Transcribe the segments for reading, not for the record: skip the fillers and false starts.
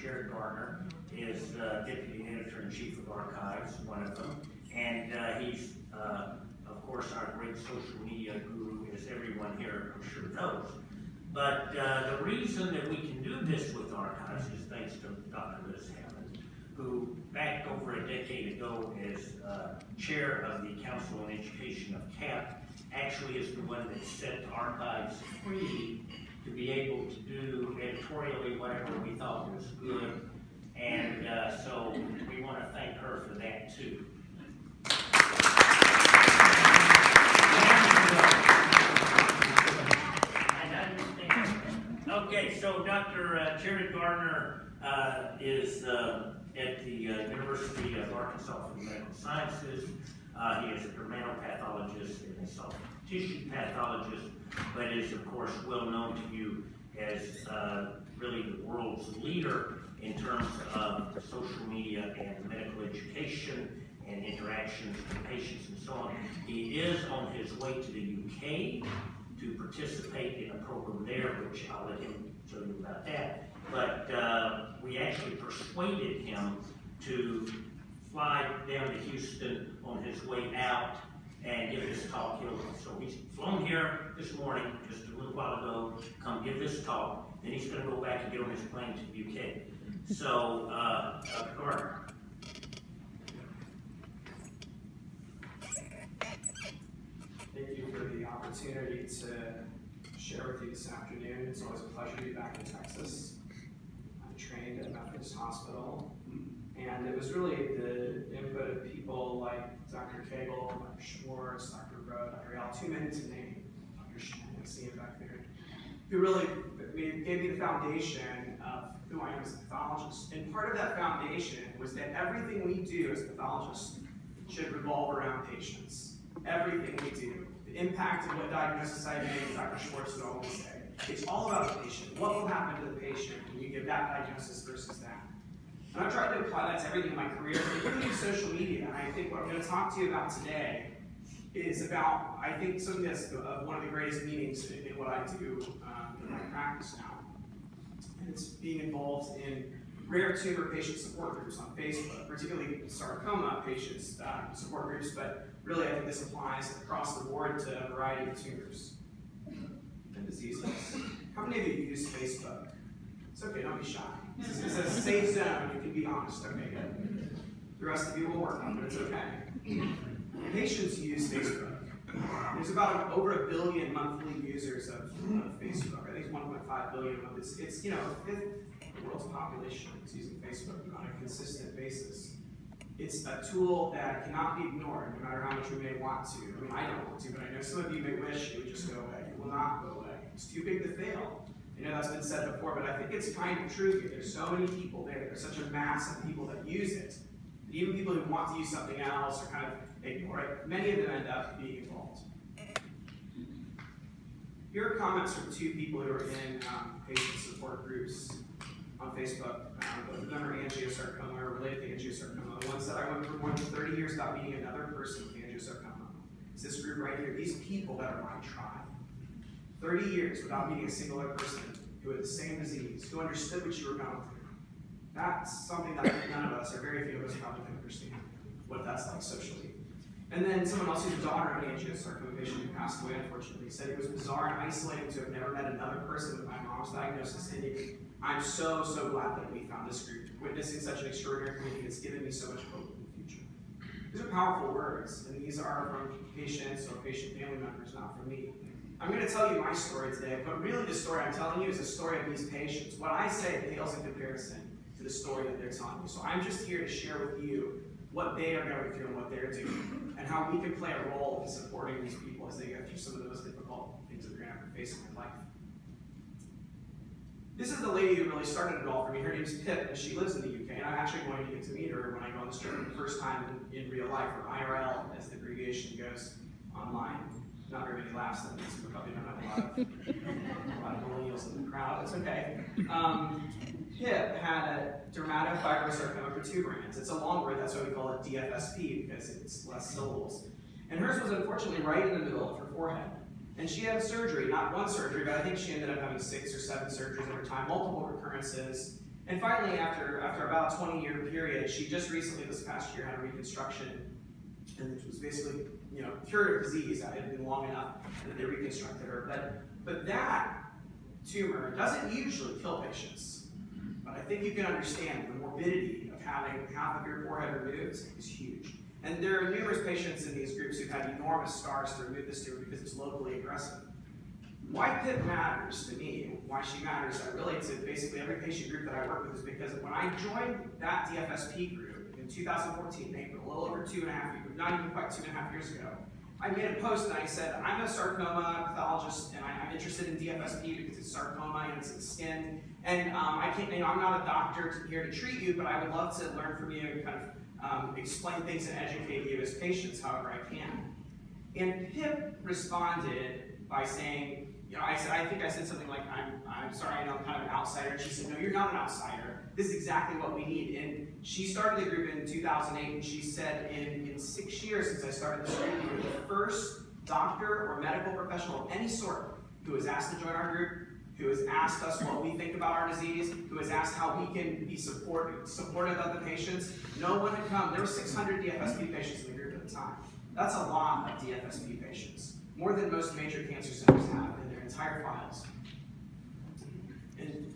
Jared Garner is Deputy Editor-in-Chief of Archives, one of them, and he's, of course, our great social media guru, as everyone here I'm sure knows. But the reason that we can do this with Archives is thanks to Dr. Liz Hammond, who back over a decade ago as chair of the Council on Education of CAP, actually is the one that set Archives free to be able to do editorially whatever we thought was good. And so we want to thank her for that too. Okay, so Dr. Jared Garner is at the University of Arkansas for the Medical Sciences. He is a dermatopathologist and a soft tissue pathologist, but is of course well known to you as really the world's leader in terms of social media and medical education and interactions with patients and so on. He is on his way to the UK to participate in a program there, which I'll let him tell you about that. But we actually persuaded him to fly down to Houston on his way out and give this talk. So he's flown here this morning, just a little while ago, come give this talk. Then he's going to go back and get on his plane to the UK. So, Dr. Garner. Thank you for the opportunity to share with you this afternoon. It's always a pleasure to be back in Texas. I trained at Methodist Hospital, and it was really the input of people like Dr. Cagle, Dr. Schwartz, Dr. Rowe, Dr. Al, too many to name, Dr. Shannon, I see him back there, who really gave me the foundation of who I am as a pathologist. And part of that foundation was that everything we do as pathologists should revolve around patients. Everything we do. The impact of what diagnosis I make, Dr. Schwartz would always say. It's all about the patient. What will happen to the patient when you give that diagnosis versus that? And I've tried to apply that to everything in my career, including social media. And I think what I'm going to talk to you about today is about, I think, something that's one of the greatest meanings in what I do in my practice now. And it's being involved in rare tumor patient support groups on Facebook, particularly sarcoma patients support groups, but really I think this applies across the board to a variety of tumors and diseases. How many of you use Facebook? It's okay, don't be shy. It's a safe zone, you can be honest. Okay, good. The rest of you will work on it, but it's okay. Patients use Facebook. There's about over 1 billion monthly users of Facebook. I think it's 1.5 billion a month. It's you know, a fifth of the world's population is using Facebook on a consistent basis. It's a tool that cannot be ignored, no matter how much we may want to. I mean, I don't want to, but I know some of you may wish it would just go away. It will not go away. It's too big to fail. I know that's been said before, but I think it's kind of true here. There's so many people there. There's such a mass of people that use it. Even people who want to use something else or kind of ignore it, many of them end up being involved. Here are comments from 2 people who are in patient support groups on Facebook. Both of them are angiosarcoma or related to angiosarcoma. The one said, I went for more than 30 years without meeting another person with angiosarcoma. It's this group right here, these people that are my tribe. 30 years without meeting a single other person who had the same disease, who understood what you were going through. That's something that none of us, or very few of us, probably can understand what that's like socially. And then someone else whose daughter had an angiosarcoma patient who passed away, unfortunately, said it was bizarre and isolating to have never met another person with my mom's diagnosis. And I'm so glad that we found this group, witnessing such an extraordinary community. It's given me so much hope in the future. These are powerful words, and these are from patients or patient family members, not from me. I'm going to tell you my story today, but really the story I'm telling you is the story of these patients. What I say pales in comparison to the story that they're telling you. So I'm just here to share with you what they are going through and what they're doing, and how we can play a role in supporting these people as they go through some of the most difficult things that they're going to have to face in their life. This is the lady who really started it all for me. Her name is Pip, and she lives in the UK, and I'm actually going to get to meet her when I go on this trip for the first time in real life, or IRL, as the abbreviation goes online. Not very many laughs in this, we probably don't have a lot of millennials in the crowd. It's okay. Pip had a dermatofibrosarcoma protuberans. It's a long word, that's why we call it DFSP, because it's less syllables. And hers was unfortunately right in the middle of her forehead. And she had surgery, not one surgery, but I think she ended up having 6 or 7 surgeries over time, multiple recurrences. And finally, after about a 20-year period, she just recently, this past year, had a reconstruction, and it was basically, cured her disease. It had been long enough, and they reconstructed her. But that tumor doesn't usually kill patients. But I think you can understand the morbidity of having half of your forehead removed is huge. And there are numerous patients in these groups who've had enormous scars to remove this tumor because it's locally aggressive. Why PIP matters to me, why she matters, I relate to basically every patient group that I work with, is because when I joined that DFSP group in 2014, April, a little over 2.5 years, not even quite 2.5 years ago, I made a post and I said, I'm a sarcoma pathologist and I'm interested in DFSP because it's sarcoma and it's in skin. And I can't, I'm not a doctor here to treat you, but I would love to learn from you and kind of explain things and educate you as patients however I can. And PIP responded by saying, I think I said something like, I'm sorry, I know I'm kind of an outsider. And she said, no, you're not an outsider. This is exactly what we need. And she started the group in 2008, and she said, in 6 years since I started this group, you're the first doctor or medical professional of any sort who has asked to join our group, who has asked us what we think about our disease, who has asked how we can be supportive of the patients. No one had come. There were 600 DFSP patients in the group at the time. That's a lot of DFSP patients. More than most major cancer centers have in their entire files. And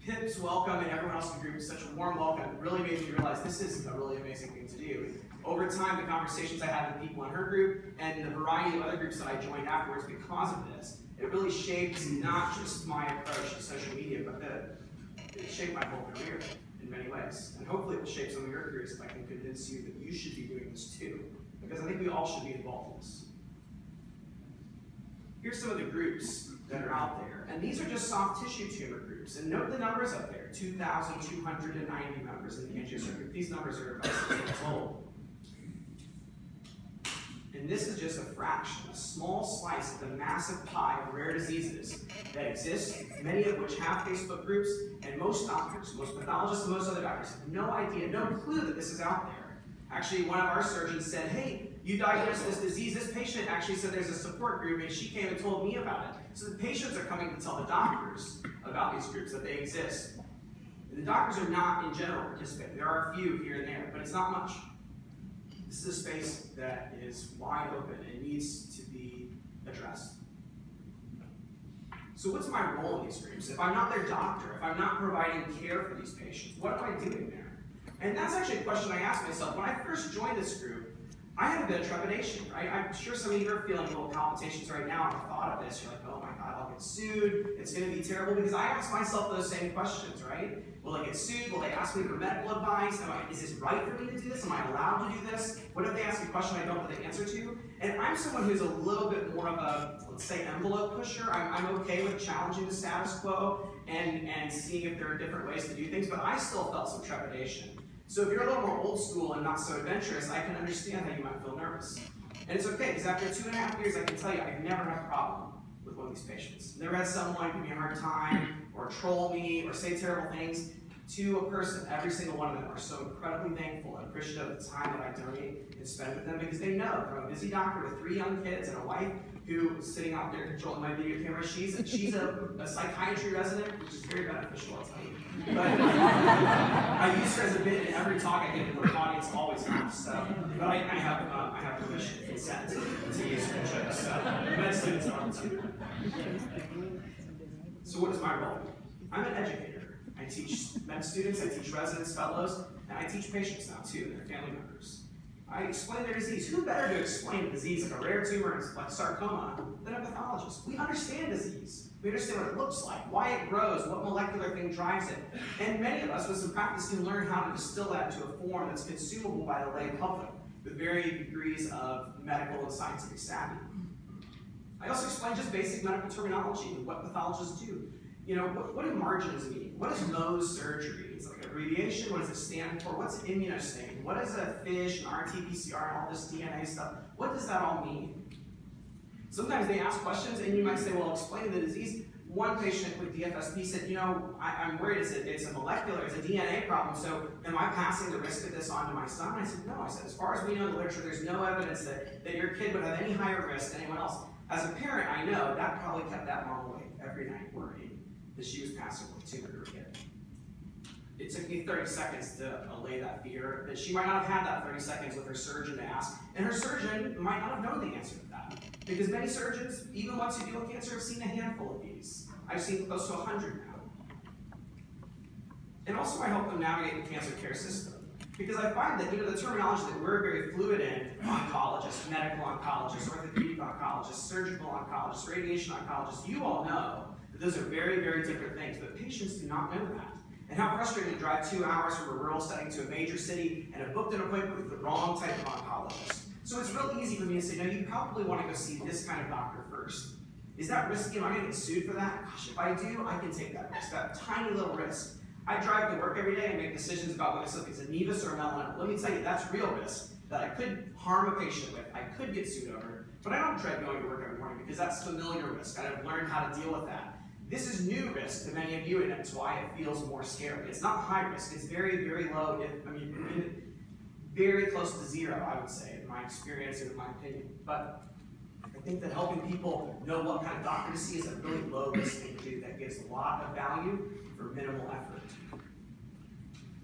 PIP's welcome and everyone else in the group, such a warm welcome, really made me realize this is a really amazing thing to do. Over time, the conversations I had with people in her group and the variety of other groups that I joined afterwards because of this, it really shaped not just my approach to social media, but it shaped my whole career in many ways. And hopefully it will shape some of your careers if I can convince you that you should be doing this too. Because I think we all should be involved in this. Here's some of the groups that are out there. And these are just soft tissue tumor groups. And note the numbers up there, 2,290 members in the angiosurgery group. These numbers are about 6 months old. And this is just a fraction, a small slice of the massive pie of rare diseases that exist, many of which have Facebook groups, and most doctors, most pathologists, and most other doctors have no idea, no clue that this is out there. Actually, one of our surgeons said, hey, you diagnosed this disease. This patient actually said there's a support group, and she came and told me about it. So the patients are coming to tell the doctors about these groups, that they exist. And the doctors are not, in general, participating. There are a few here and there, but it's not much. This is a space that is wide open and needs to be addressed. So what's my role in these groups? If I'm not their doctor, if I'm not providing care for these patients, what am I doing there? And that's actually a question I asked myself. When I first joined this group, I had a bit of trepidation, right? I'm sure some of you are feeling little palpitations right now at the thought of this. You're like, oh my God, I'll get sued. It's going to be terrible. Because I asked myself those same questions, right? Will I get sued? Will they ask me for medical advice? Is this right for me to do this? Am I allowed to do this? What if they ask a question I don't know the answer to? And I'm someone who's a little bit more of a, let's say, envelope pusher. I'm okay with challenging the status quo and seeing if there are different ways to do things, but I still felt some trepidation. So if you're a little more old school and not so adventurous, I can understand how you might feel nervous. And it's okay, because after 2.5 years, I can tell you, I've never had a problem with one of these patients. Never had someone give me a hard time, or troll me, or say terrible things to a person. Every single one of them are so incredibly thankful and appreciative of the time that I donate and spend with them, because they know from a busy doctor with 3 young kids and a wife who is sitting out there controlling my video camera. She's a psychiatry resident, which is very beneficial, I'll tell you. But I use her as a bit in every talk I give to the audience, always have. So, but I have permission, consent to use her show. So med students are too. So what is my role? I'm an educator. I teach med students, I teach residents, fellows, and I teach patients now too, and their family members. I explain their disease. Who better to explain a disease like a rare tumor like sarcoma than a pathologist? We understand disease. We understand what it looks like, why it grows, what molecular thing drives it. And many of us with some practice can learn how to distill that into a form that's consumable by the lay public with varying degrees of medical and scientific savvy. I also explain just basic medical terminology and what pathologists do. You know, what do margins mean? What is Mohs surgery? It's like abbreviation. What does it stand for? What's immunostain? What is a FISH and RT-PCR and all this DNA stuff? What does that all mean? Sometimes they ask questions and you might say, well, explain the disease. One patient with DFSP said, you know, I'm worried it's a molecular, it's a DNA problem, so am I passing the risk of this on to my son? I said, no. I said, as far as we know in the literature, there's no evidence that your kid would have any higher risk than anyone else. As a parent, I know that probably kept that mom awake every night worrying that she was passing with a tumor to her kid. it took me 30 seconds to allay that fear, that she might not have had that 30 seconds with her surgeon to ask, and her surgeon might not have known the answer to that. Because many surgeons, even once you deal with cancer, have seen a handful of these. I've seen close to 100 now. And also I help them navigate the cancer care system. Because I find that, the terminology that we're very fluid in, oncologists, medical oncologists, orthopedic oncologists, surgical oncologists, radiation oncologists, you all know that those are very, very different things, but patients do not know that. And how frustrating to drive 2 hours from a rural setting to a major city and have booked an appointment with the wrong type of oncologist. So it's real easy for me to say, no, you probably want to go see this kind of doctor first. Is that risky? Am I going to get sued for that? Gosh, if I do, I can take that risk, that tiny little risk. I drive to work every day and make decisions about whether something's a nevus or a melanoma. Let me tell you, that's real risk that I could harm a patient with, I could get sued over, but I don't dread going to work every morning because that's familiar risk. I've learned how to deal with that. This is new risk to many of you, and that's why it feels more scary. It's not high risk, it's very, very low, very close to zero, I would say, in my experience and in my opinion. But I think that helping people know what kind of doctor to see is a really low risk thing to do that gives a lot of value for minimal effort.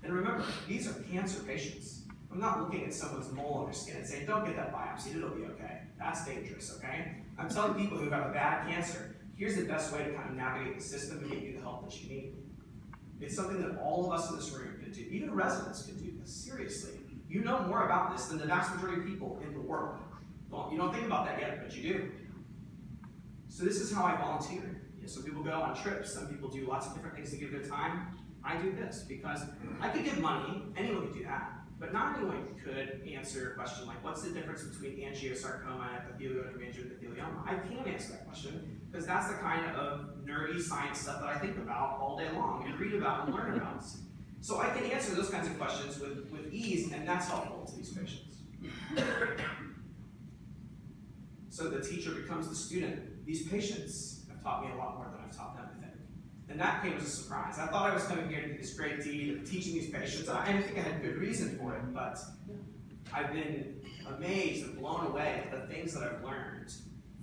And remember, these are cancer patients. I'm not looking at someone's mole on their skin and saying, don't get that biopsy, it'll be okay. That's dangerous, okay? I'm telling people who have a bad cancer, here's the best way to kind of navigate the system and get you the help that you need. It's something that all of us in this room could do. Even residents could do this, seriously. You know more about this than the vast majority of people in the world. Well, you don't think about that yet, but you do. So this is how I volunteer. Some people go on trips, some people do lots of different things to give their time. I do this because I could give money, anyone could do that, but not anyone could answer a question like, what's the difference between angiosarcoma and epithelioid epithelioma? I can't answer that question because that's the kind of nerdy science stuff that I think about all day long and read about and learn about. So I can answer those kinds of questions with ease, and that's helpful to these patients. So the teacher becomes the student. These patients have taught me a lot more than I've taught them, I think. And that came as a surprise. I thought I was coming here to do this great deed of teaching these patients. I think I had good reason for it, but I've been amazed and blown away at the things that I've learned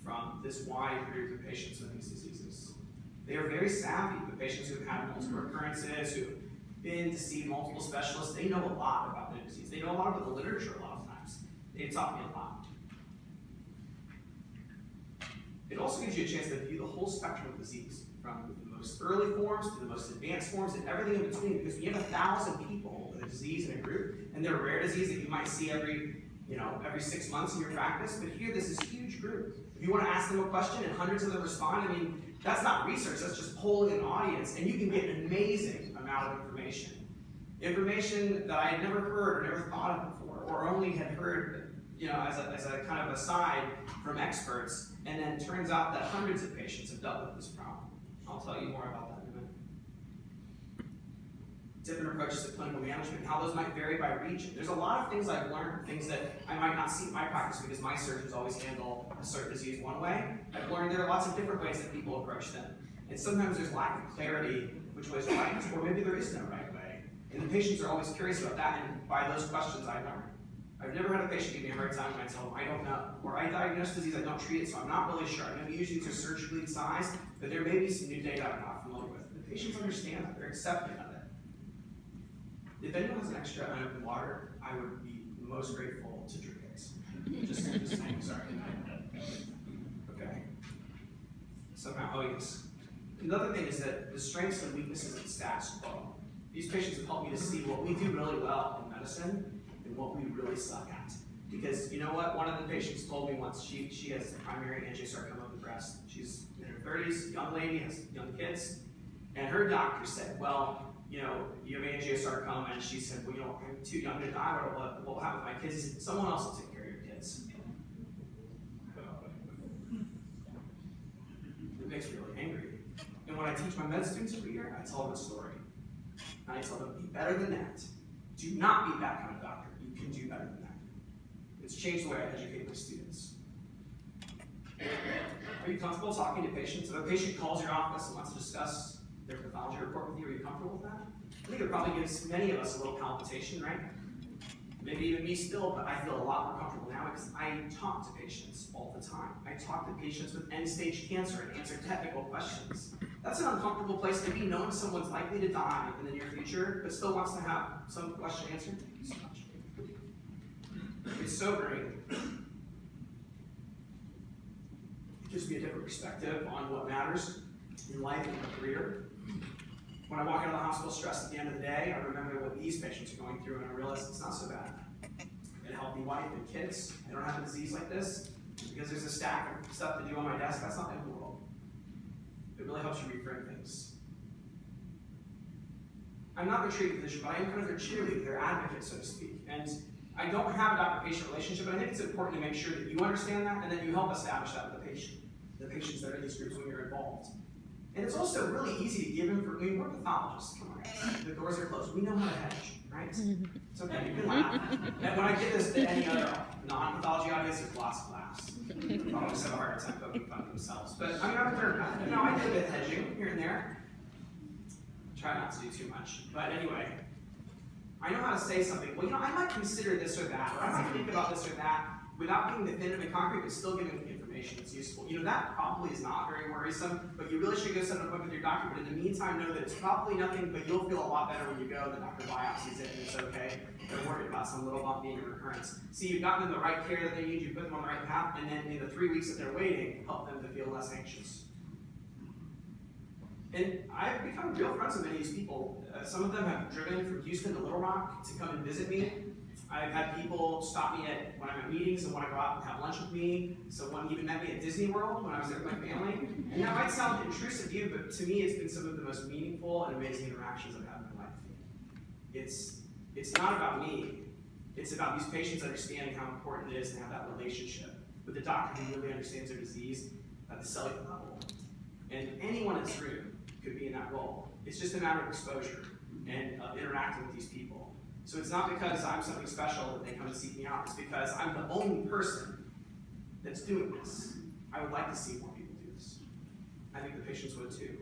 from this wide group of patients with these diseases. They are very savvy. The patients who have had multiple recurrences, who have been to see multiple specialists, they know a lot about their disease. They know a lot about the literature a lot of times. They've taught me a lot. It also gives you a chance to view the whole spectrum of disease, from the most early forms to the most advanced forms and everything in between, because when you have 1,000 people with a disease in a group, and they're a rare disease that you might see every 6 months in your practice, but here there's this huge group. If you want to ask them a question and hundreds of them respond, that's not research, that's just polling an audience, and you can get an amazing amount of information. Information that I had never heard or never thought of before, or only had heard as a kind of aside from experts, and then it turns out that hundreds of patients have dealt with this problem. I'll tell you more about that in a minute. Different approaches to clinical management, and how those might vary by region. There's a lot of things I've learned, things that I might not see in my practice because my surgeons always handle a certain disease one way. I've learned there are lots of different ways that people approach them. And sometimes there's lack of clarity which way is right, or maybe there is no right way. And the patients are always curious about that, and by those questions I learn. I've never had a patient give me a hard time when I tell them I don't know, or I diagnose disease, I don't treat it, so I'm not really sure. I know usually it's surgically incised, but there may be some new data I'm not familiar with. The patients understand that, they're accepting of it. If anyone has an extra unopened water, I would be most grateful to drink it. Just saying, sorry. Okay. Somehow, oh yes. Another thing is that the strengths and weaknesses of the status quo. These patients have helped me to see what we do really well in medicine and what we really suck at. Because you know what? One of the patients told me once she has primary angiosarcoma of the breast. She's in her 30s, young lady, has young kids, and her doctor said, well, you have angiosarcoma, and she said, well, I'm too young to die. What will happen with my kids? He said, someone else will take care of your kids. It makes me really angry. And when I teach my med students every year, I tell them a story. And I tell them, be better than that. Do not be that kind of doctor. You can do better than that. It's changed the way I educate my students. Are you comfortable talking to patients? If a patient calls your office and wants to discuss their pathology report with you, are you comfortable with that? I think it probably gives many of us a little palpitation, right? Maybe even me still, but I feel a lot more comfortable now because I talk to patients all the time. I talk to patients with end-stage cancer and answer technical questions. That's an uncomfortable place to be, knowing someone's likely to die in the near future, but still wants to have some question answered. It's sobering. It gives me a different perspective on what matters in life and my career. When I walk out of the hospital stressed at the end of the day, I remember what these patients are going through, and I realize it's not so bad. I got a healthy wife and kids. I don't have a disease like this. Because there's a stack of stuff to do on my desk, that's not the end of the world. It really helps you reframe things. I'm not their treating physician, but I am kind of their cheerleader, their advocate, so to speak. And I don't have a doctor-patient relationship, but I think it's important to make sure that you understand that and that you help establish that with the patient, the patients that are in these groups when you're involved. And it's also really easy to give information. I mean, we're pathologists, come on guys. The doors are closed. We know how to hedge, right? It's okay, you can laugh. And when I give this to any other non-pathology audience, there's lots of laughs. Pathologists have a hard time poking fun at themselves. But I mean, I'm a third guy. You know, I do a bit of hedging here and there. Try not to do too much. But anyway, I know how to say something. Well, you know, I might consider this or that, or I might think about this or that without being definitive and concrete, but still giving information that's useful. You know, that probably is not very worrisome, but you really should go set an appointment with your doctor. But in the meantime, know that it's probably nothing, but you'll feel a lot better when you go. The doctor biopsies it, and it's okay. They're worried about some little bump being a recurrence. See, you've gotten them the right care that they need, you put them on the right path, and then in the 3 weeks that they're waiting, help them to feel less anxious. And I've become real friends with many of these people. Some of them have driven from Houston to Little Rock to come and visit me. I've had people stop me when I'm at meetings and want to go out and have lunch with me. Someone even met me at Disney World when I was there with my family. And that might sound intrusive to you, but to me it's been some of the most meaningful and amazing interactions I've had in my life. It's not about me. It's about these patients understanding how important it is to have that relationship with the doctor who really understands their disease at the cellular level. And anyone in this room could be in that role. It's just a matter of exposure and interacting with these people. So it's not because I'm something special that they come to seek me out. It's because I'm the only person that's doing this. I would like to see more people do this. I think the patients would too.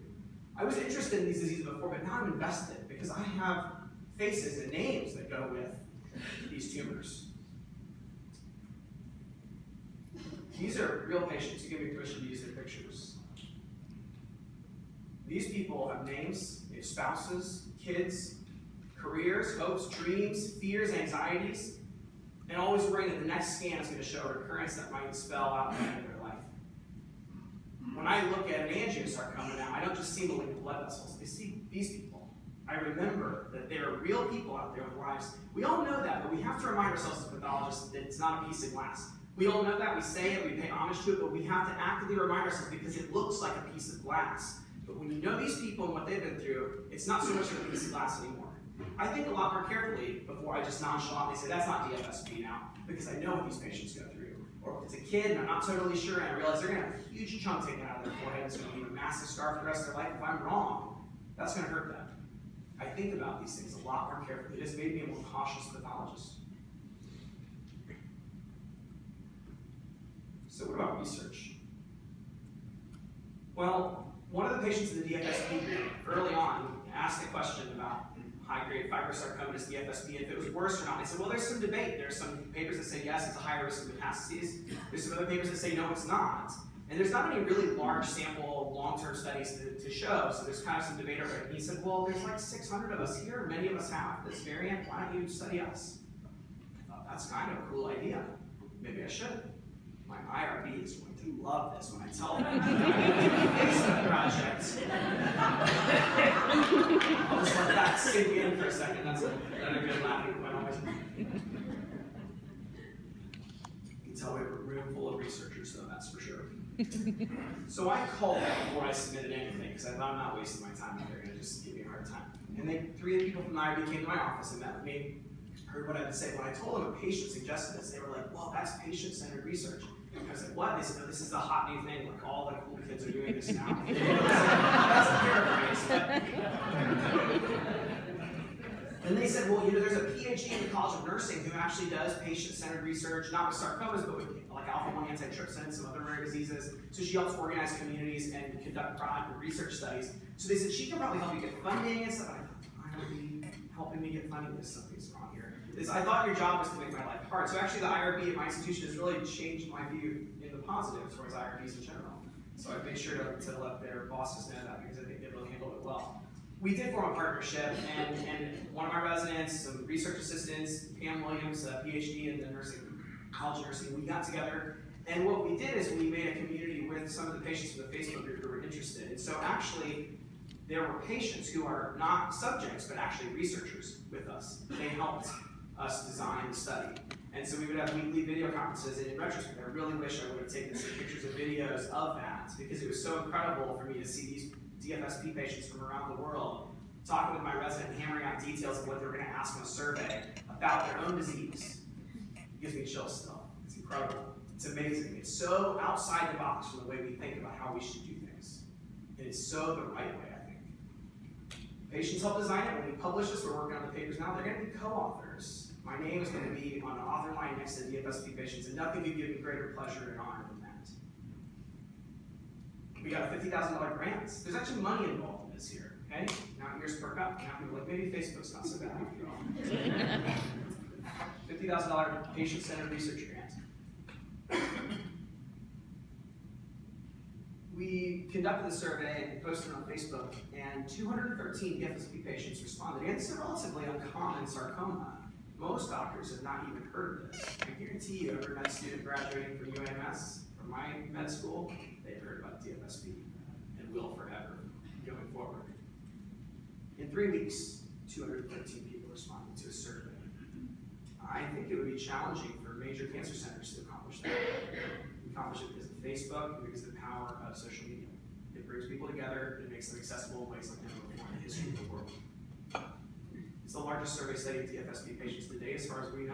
I was interested in these diseases before, but now I'm invested because I have faces and names that go with these tumors. These are real patients. You give me permission to use their pictures. These people have names, they have spouses, kids, careers, hopes, dreams, fears, anxieties, and always worrying that the next scan is going to show a recurrence that might spell out the end of their life. When I look at an angiosarcoma now, I don't just see malignant blood vessels, I see these people. I remember that there are real people out there with lives. We all know that, but we have to remind ourselves as pathologists that it's not a piece of glass. We all know that, we say it, we pay homage to it, but we have to actively remind ourselves because it looks like a piece of glass. But when you know these people and what they've been through, it's not so much of a piece of glass anymore. I think a lot more carefully before I just nonchalantly say, that's not DFSP now, because I know what these patients go through. Or if it's a kid and I'm not totally sure and I realize they're going to have a huge chunk taken out of their forehead, it's going to be a massive scar for the rest of their life. If I'm wrong, that's going to hurt them. I think about these things a lot more carefully. It has made me a more cautious pathologist. So what about research? Well, one of the patients in the DFSP group early on asked a question about high-grade fibrosarcomatous DFSP and if it was worse or not. I said, well, there's some debate. There's some papers that say yes, it's a higher risk of metastases. There's some other papers that say no, it's not. And there's not any really large sample long-term studies to show, so there's kind of some debate over it. And he said, well, there's like 600 of us here. Many of us have this variant. Why don't you study us? I thought, that's kind of a cool idea. Maybe I should. My IRB is going to love this when I tell them about the project. I'll just let that sink in for a second. That's a good laughing point always. You can tell we have a room full of researchers, though, that's for sure. So I called them before I submitted anything, because I thought I'm not wasting my time if they're going to just give me a hard time. And 3 of the people from the IRB came to my office and met with me, heard what I had to say. When I told them a patient suggested this, they were like, well, that's patient-centered research. I was like, what? They said, no, this is the hot new thing. Like, all the cool kids are doing this now. That's a paraphrase. And they said, well, you know, there's a PhD in the College of Nursing who actually does patient-centered research, not with sarcomas, but with like alpha-1 antitrypsin and some other rare diseases. So she helps organize communities and conduct product research studies. So they said, she can probably help you get funding and stuff. I thought, I would be helping me get funding. There's something's wrong here. I thought your job was to make my life hard. So actually the IRB at my institution has really changed my view in the positive towards IRBs in general. So I made sure to let their bosses know that because I think they really handled it well. We did form a partnership, and one of my residents, some research assistants, Pam Williams, a PhD in the college nursing, we got together, and what we did is we made a community with some of the patients from the Facebook group who were interested. And so actually, there were patients who are not subjects, but actually researchers with us. They helped us design the study. And so we would have weekly video conferences, and in retrospect, I really wish I would have taken some pictures and videos of that, because it was so incredible for me to see these DFSP patients from around the world talking with my resident, hammering out details of what they were going to ask in a survey about their own disease. It gives me chills still. It's incredible. It's amazing. It's so outside the box from the way we think about how we should do things. And it's so the right way, I think. Patients help design it. When we publish this, we're working on the papers now, they're going to be co-authors. My name is going to be on the author line next to DFSP patients, and nothing could give me greater pleasure and honor than that. We got a $50,000 grant. There's actually money involved in this here, okay? Now ears perk up. Now people are like, maybe Facebook's not so bad after all. $50,000 patient-centered research grant. We conducted the survey and posted it on Facebook, and 213 DFSP patients responded. And this is a relatively uncommon sarcoma. Most doctors have not even heard of this. I guarantee you, every med student graduating from UAMS, from my med school, they've heard about DFSP and will forever going forward. In 3 weeks, 213 people responded to a survey. I think it would be challenging for major cancer centers to accomplish that. We accomplish it because of Facebook and because of the power of social media. It brings people together, it makes them accessible in ways like never before in the history of the world. It's the largest survey study of DFSP patients to date, as far as we know.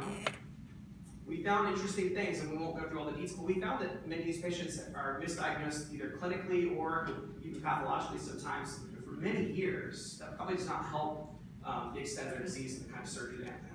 We found interesting things, and we won't go through all the details, but we found that many of these patients are misdiagnosed either clinically or even pathologically sometimes for many years. That probably does not help the extent of their disease and the kind of surgery they have to have.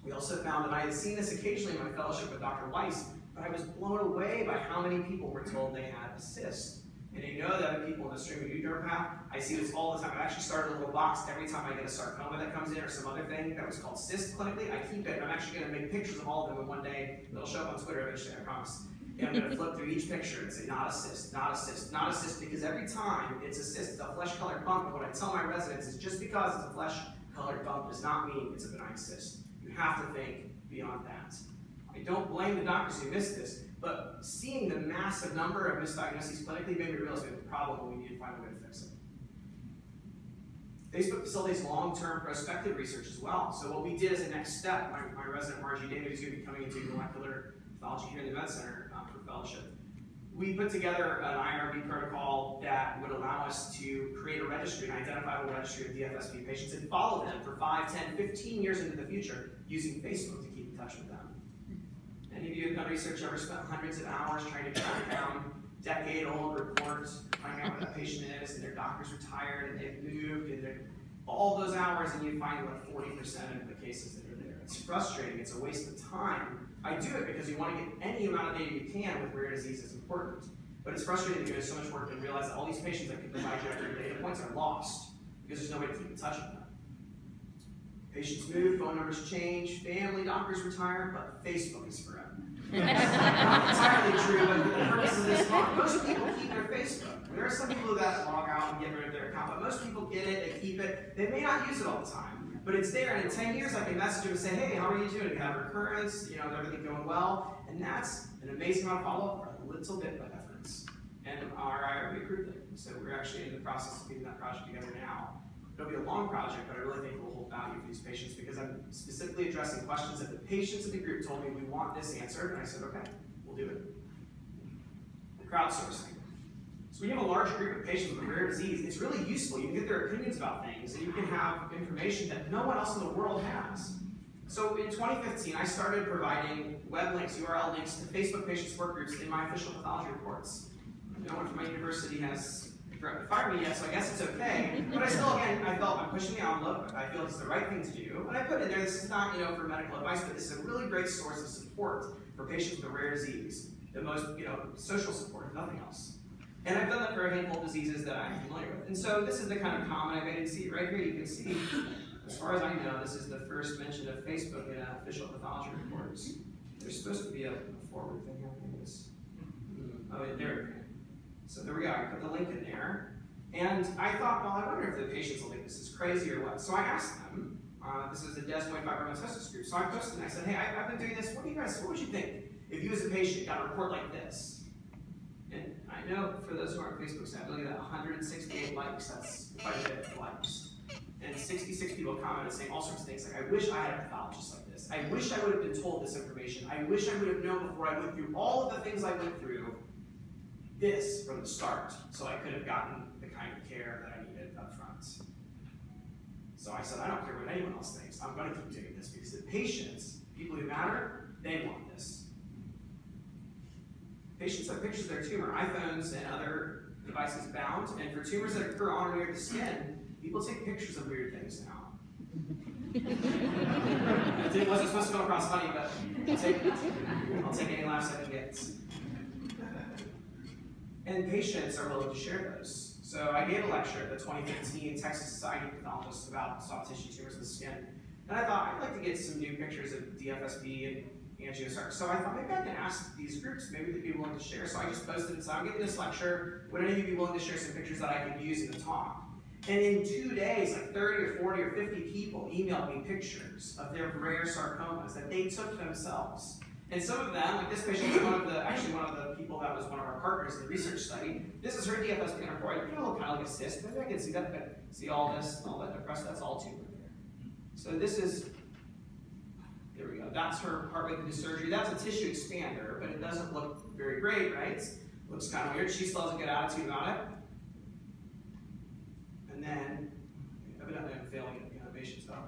We also found that I had seen this occasionally in my fellowship with Dr. Weiss, but I was blown away by how many people were told they had a cyst. And you know that other people in the stream of neuroderm path, I see this all the time. I actually started a little box every time I get a sarcoma that comes in or some other thing that was called cyst clinically. I keep it, and I'm actually going to make pictures of all of them, and one day it'll show up on Twitter eventually, I promise. And I'm going to flip through each picture and say, not a cyst, not a cyst, not a cyst, because every time it's a cyst, it's a flesh-colored bump. And what I tell my residents is just because it's a flesh-colored bump does not mean it's a benign cyst. You have to think beyond that. I don't blame the doctors who missed this, but seeing the massive number of misdiagnoses clinically made me realize we have a problem and we need to find a way to fix it. Facebook facilitates long-term prospective research as well. So what we did as a next step, my resident Margie David is going to be coming into molecular pathology here in the Med Center for fellowship. We put together an IRB protocol that would allow us to create a registry, an identifiable registry of DFSP patients, and follow them for 5, 10, 15 years into the future using Facebook to keep in touch with them. Any of you who have done research ever spent hundreds of hours trying to track down decade-old reports, finding out what that patient is, and their doctor's retired, and they've moved, and all those hours, and you find like 40% of the cases that are there. It's frustrating, it's a waste of time. I do it because you want to get any amount of data you can with rare disease is important. But it's frustrating because there's so much work and realize that all these patients that can provide you accurate data points are lost because there's no way to keep in touch with them. Patients move, phone numbers change, family doctors retire, but Facebook is forever. Not entirely true, but for the purpose of this talk, most people keep their Facebook. There are some people that log out and get rid of their account, but most people get it, they keep it. They may not use it all the time, but it's there, and in 10 years I can message them and say, hey, how are you doing? You have recurrence, is everything going well? And that's an amazing amount of follow-up for a little bit of efforts. And our IRB approved it. So we're actually in the process of getting that project together now. It'll be a long project, but I really think it will hold value for these patients because I'm specifically addressing questions that the patients in the group told me we want this answered, and I said, okay, we'll do it. Crowdsourcing. So when you have a large group of patients with a rare disease, it's really useful. You can get their opinions about things, and you can have information that no one else in the world has. So in 2015, I started providing web links, URL links to Facebook patient support groups in my official pathology reports. No one from my university has fired me yet, so I guess it's okay. But I still, again, I felt I'm pushing the envelope. I feel it's the right thing to do. And I put in there, this is not, for medical advice, but this is a really great source of support for patients with a rare disease. The most, social support, if nothing else. And I've done that for a handful of diseases that I'm familiar with. And so this is the kind of comment I made. And see right here, you can see, as far as I know, this is the first mention of Facebook in official pathology reports. There's supposed to be a forward thing happening. Oh, there we go. So there we go, I put the link in there. And I thought, well, I wonder if the patients will think this is crazy or what. So I asked them, this is the desmoid fibromatosis group. So I posted and I said, hey, I've been doing this, what would you think if you as a patient got a report like this? And I know for those who are on Facebook, look at that, 168 likes, that's quite a bit of likes. And 66 people commented saying all sorts of things, like, I wish I had a pathologist like this. I wish I would have been told this information. I wish I would have known before I went through all of the things I went through, this from the start, so I could have gotten the kind of care that I needed up front. So I said, I don't care what anyone else thinks. I'm going to keep doing this because the patients, people who matter, they want this. Patients have pictures of their tumor, iPhones and other devices bound, and for tumors that occur on or near the skin, people take pictures of weird things now. It wasn't supposed to come across funny, but I'll take any laughs I can get. And patients are willing to share those. So I gave a lecture at the 2015 Texas Society of Pathologists about soft tissue tumors in the skin. And I thought, I'd like to get some new pictures of DFSB and angiosarcoma. So I thought maybe I can ask these groups, maybe they'd be willing to share. So I just posted and said, I'm giving this lecture. Would any of you be willing to share some pictures that I could use in the talk? And in 2 days, like 30 or 40 or 50 people emailed me pictures of their rare sarcomas that they took themselves. And some of them, like this patient was actually one of the people that was one of our partners in the research study. This is her DFSB on her forehead. You know, kind of like a cyst. Maybe I can see that, but see all this, all that depressed, that's all tumor there. So this is, there we go. That's her partway through the surgery. That's a tissue expander, but it doesn't look very great, right? Looks kind of weird. She still has a good attitude about it. And then, evidently I'm failing at the animation stuff.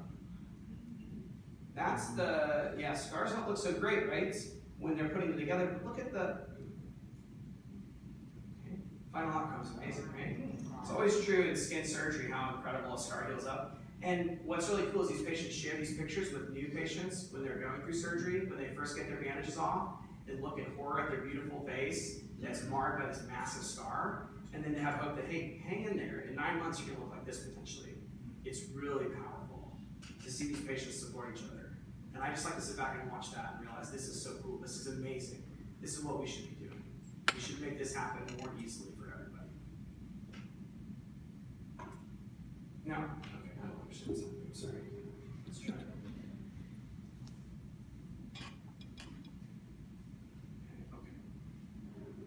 That's the, yeah, scars don't look so great, right? When they're putting them together. But look at the final outcome's amazing, right? It's always true in skin surgery how incredible a scar heals up. And what's really cool is these patients share these pictures with new patients when they're going through surgery, when they first get their bandages off, and look in horror at their beautiful face that's marred by this massive scar. And then they have hope that, hey, hang in there. In 9 months, you're going to look like this potentially. It's really powerful to see these patients support each other. And I just like to sit back and watch that and realize this is so cool. This is amazing. This is what we should be doing. We should make this happen more easily for everybody. No? Okay, I don't understand what's happening. I'm sorry. Let's try it.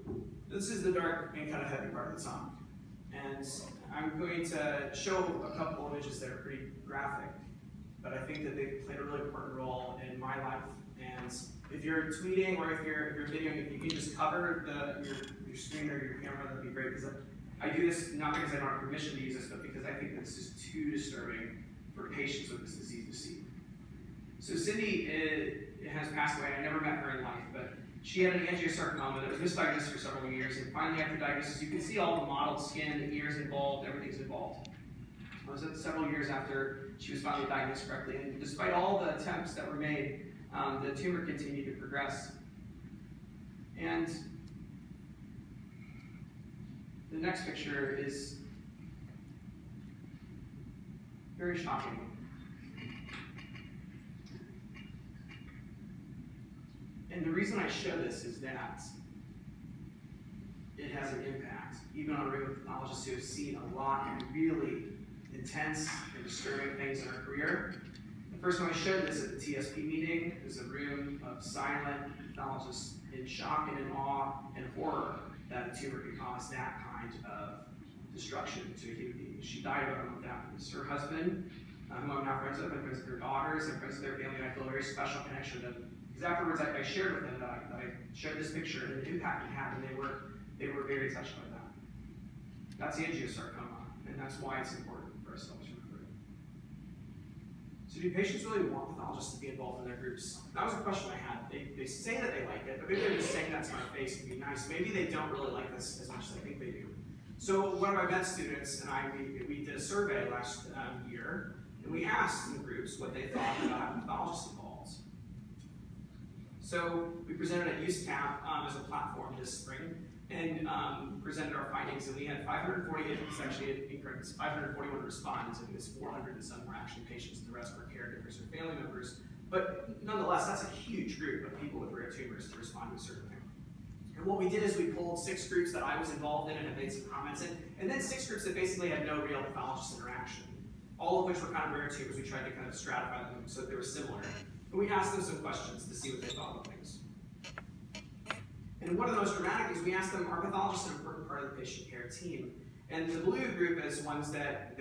Okay. This is the dark and kind of heavy part of the talk. And I'm going to show a couple images that are pretty graphic, but I think that they played a really important role in my life. And if you're tweeting or if you're videoing, if you can just cover your screen or your camera, that'd be great. Because I do this not because I don't have permission to use this, but because I think that this is too disturbing for patients with this disease to see. So Cindy has passed away. I never met her in life, but she had an angiosarcoma that was misdiagnosed for several years, and finally after diagnosis, you can see all the mottled skin, the ears involved, everything's involved. It was several years after she was finally diagnosed correctly, and despite all the attempts that were made, the tumor continued to progress. And the next picture is very shocking. And the reason I show this is that it has an impact, even on regular pathologists who have seen a lot of really intense and disturbing things in our career. The first time I showed this at the TSP meeting, it was a room of silent pathologists in shock and in awe and horror that a tumor could cause that kind of destruction to a human being. She died about a month after this. Her husband, whom I'm now friends with, I'm friends with their daughters, I'm friends with their family, and I feel a very special connection to them. Because afterwards I shared with them that I showed this picture and the impact it had, and they were very touched by that. That's angiosarcoma, and that's why it's important for us to always remember it. So do patients really want pathologists to be involved in their groups? That was a question I had. They say that they like it, but maybe they're just saying that to my face to be nice. Maybe they don't really like this as much as I think they do. So one of my med students and I, we did a survey last year, and we asked the groups what they thought about having pathologists involved. So we presented at USCAP as a platform this spring, and presented our findings, and we had 548, it's actually incorrect, it's 541 respondents, and it's 400 and some were actually patients, and the rest were caregivers or family members. But nonetheless, that's a huge group of people with rare tumors to respond to a certain thing. And what we did is we pulled 6 groups that I was involved in and had made some comments in, and then 6 groups that basically had no real pathologist interaction. All of which were kind of rare too, because we tried to kind of stratify them so that they were similar. And we asked them some questions to see what they thought of things. And one of the most dramatic is we asked them, are pathologists an important part of the patient care team? And the blue group is ones that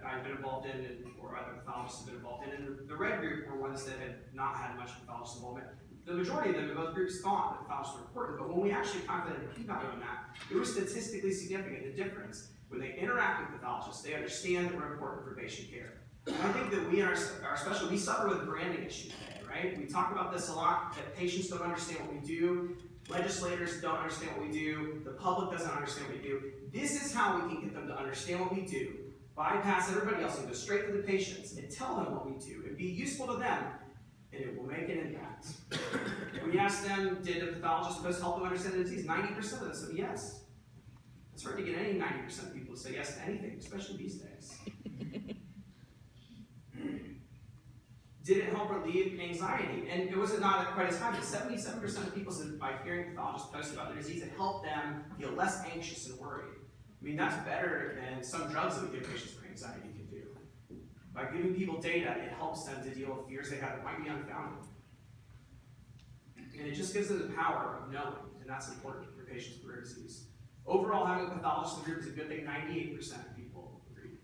I've been involved in, or other pathologists have been involved in, and the red group were ones that had not had much pathologist involvement. The majority of them in both groups thought that pathologists were important, but when we actually calculated the p-value on that, it was statistically significant, the difference. When they interact with pathologists, they understand that we're important for patient care. And I think that we in our specialty, we suffer with a branding issue today, right? We talk about this a lot, that patients don't understand what we do, legislators don't understand what we do, the public doesn't understand what we do. This is how we can get them to understand what we do, bypass everybody else and go straight to the patients and tell them what we do and be useful to them, and it will make an impact. We asked them, did the pathologist supposed help them understand the disease? 90% of them said yes. It's hard to get any 90% of people to say yes to anything, especially these days. Did it help relieve anxiety? And it was not quite as high, but 77% of people said by hearing pathologists post about their disease, it helped them feel less anxious and worried. I mean, that's better than some drugs that we give patients for anxiety can do. By giving people data, it helps them to deal with fears they have that might be unfounded. And it just gives them the power of knowing, and that's important for patients with rare disease. Overall, having a pathologist in the group is a good thing. 98% of people agreed.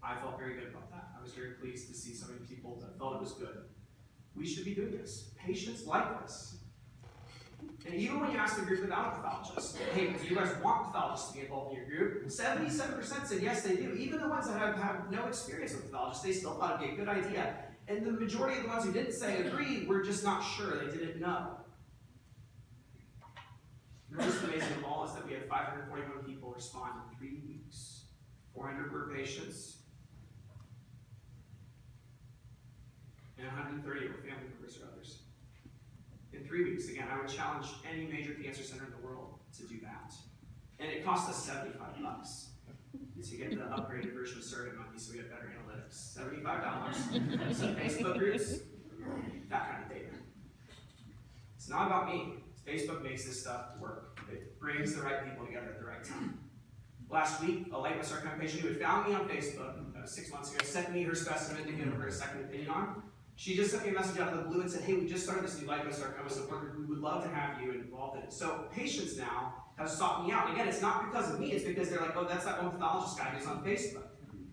I felt very good about that. I was very pleased to see so many people that felt it was good. We should be doing this. Patients like this. And even when you ask the group without a pathologist, hey, do you guys want pathologists to be involved in your group? 77% said yes, they do. Even the ones that have no experience with pathologists, they still thought it'd be a good idea. And the majority of the ones who didn't say agreed were just not sure. They didn't know. The most amazing of all is that we had 541 people respond in 3 weeks. 400 were patients, and 130 were family members or others. In 3 weeks, again, I would challenge any major cancer center in the world to do that. And it cost us $75 to get the upgraded version of SurveyMonkey so we had better analytics. $75. Some Facebook groups, that kind of data. It's not about me. Facebook makes this stuff work. It brings the right people together at the right time. Last week, a liposarcoma patient who had found me on Facebook 6 months ago sent me her specimen to give her a second opinion on. She just sent me a message out of the blue and said, hey, we just started this new liposarcoma support group. We would love to have you involved in it. So patients now have sought me out. And again, it's not because of me. It's because they're like, oh, that's that one pathologist guy who's on Facebook.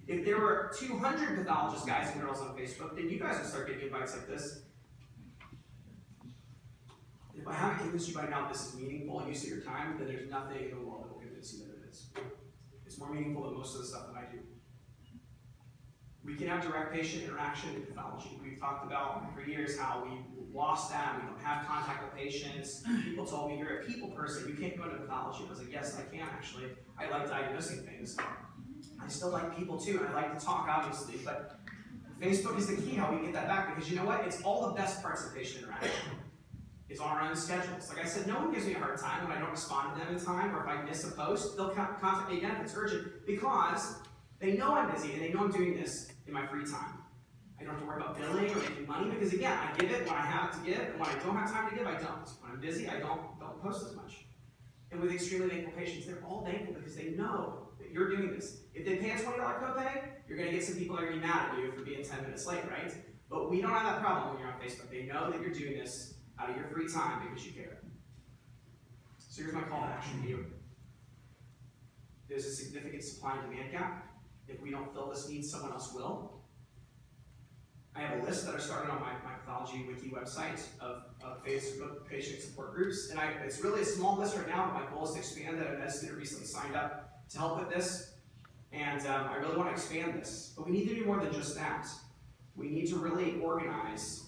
If there were 200 pathologist guys and girls on Facebook, then you guys would start getting invites like this. If I haven't convinced you by now this is meaningful use of your time, then there's nothing in the world that will convince you that it is. It's more meaningful than most of the stuff that I do. We can have direct patient interaction in pathology. We've talked about for years how we lost that. We don't have contact with patients. People told me, you're a people person, you can't go into pathology. I was like, yes, I can actually. I like diagnosing things. I still like people too, and I like to talk, obviously, but Facebook is the key how we get that back, because you know what? It's all the best parts of patient interaction. It's on our own schedules. Like I said, no one gives me a hard time when I don't respond to them in time, or if I miss a post, they'll contact me again if it's urgent, because they know I'm busy and they know I'm doing this in my free time. I don't have to worry about billing or making money, because again, I give it when I have it to give, and when I don't have time to give, I don't. When I'm busy, I don't post as much. And with extremely thankful patients, they're all thankful because they know that you're doing this. If they pay a $20 copay, you're going to get some people that are going to be mad at you for being 10 minutes late, right? But we don't have that problem when you're on Facebook. They know that you're doing this out of your free time because you care. So here's my call to action to you. There's a significant supply and demand gap. If we don't fill this need, someone else will. I have a list that I started on my Pathology Wiki website of Facebook patient support groups. And it's really a small list right now, but my goal is to expand that. A med student recently signed up to help with this. And I really want to expand this. But we need to do more than just that. We need to really organize.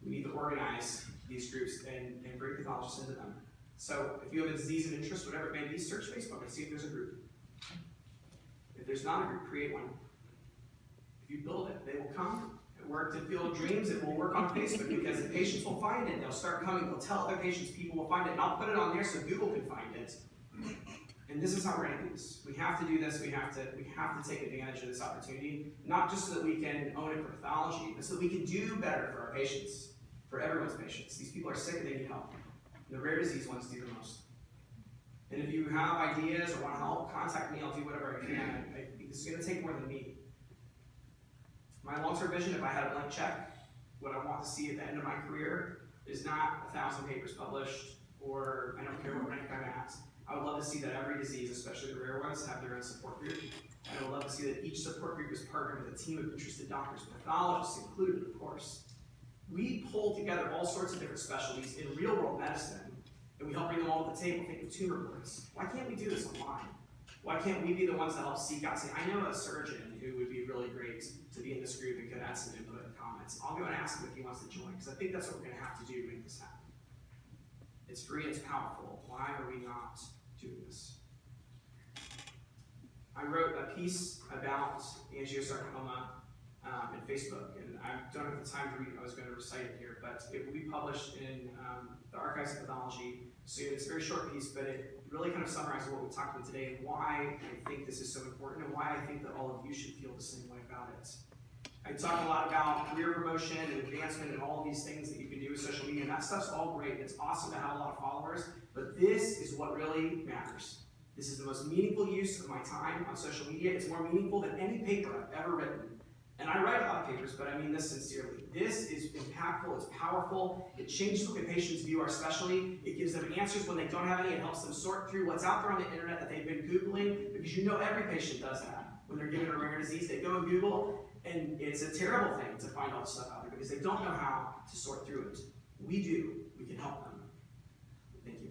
We need to organize these groups and bring pathologists into them. So if you have a disease of interest, whatever it may be, search Facebook and see if there's a group. If there's not a group, create one. If you build it, they will come. It worked in Field of Dreams. It will work on Facebook because the patients will find it. They'll start coming. They'll tell other patients. People will find it. And I'll put it on there so Google can find it. And this is how we're going to do this. We have to do this. We have to take advantage of this opportunity, not just so that we can own it for pathology, but so that we can do better for our patients, for everyone's patients. These people are sick and they need help. and the rare disease ones do the most. And if you have ideas or want help, contact me. I'll do whatever I can. This is going to take more than me. My long-term vision, if I had a blank check, what I want to see at the end of my career is not 1,000 papers published, or I don't care what rank I'm at. I would love to see that every disease, especially the rare ones, have their own support group. And I would love to see that each support group is partnered with a team of interested doctors, pathologists included, of course. We pull together all sorts of different specialties in real-world medicine, and we help bring them all to the table. Think of tumor boards. Why can't we do this online? Why can't we be the ones that help seek out, say, I know a surgeon who would be really great to be in this group and could add some input and comments. I'll go and ask him if he wants to join, because I think that's what we're going to have to do to make this happen. It's free, it's powerful. Why are we not doing this? I wrote a piece about angiosarcoma in Facebook, and I don't have the time to read it. I was going to recite it here, but it will be published in the Archives of Pathology. So it's a very short piece, but it really kind of summarizes what we talked about today and why I think this is so important and why I think that all of you should feel the same way about it. I talk a lot about career promotion and advancement and all of these things that you can do with social media, and that stuff's all great. It's awesome to have a lot of followers, but this is what really matters. This is the most meaningful use of my time on social media. It's more meaningful than any paper I've ever written. And I write a lot of papers, but I mean this sincerely. This is impactful, it's powerful, it changes the way patients view our specialty, it gives them answers when they don't have any, it helps them sort through what's out there on the internet that they've been Googling, because you know every patient does that. When they're given a rare disease, they go and Google, and it's a terrible thing to find all this stuff out there because they don't know how to sort through it. We do, we can help them. Thank you.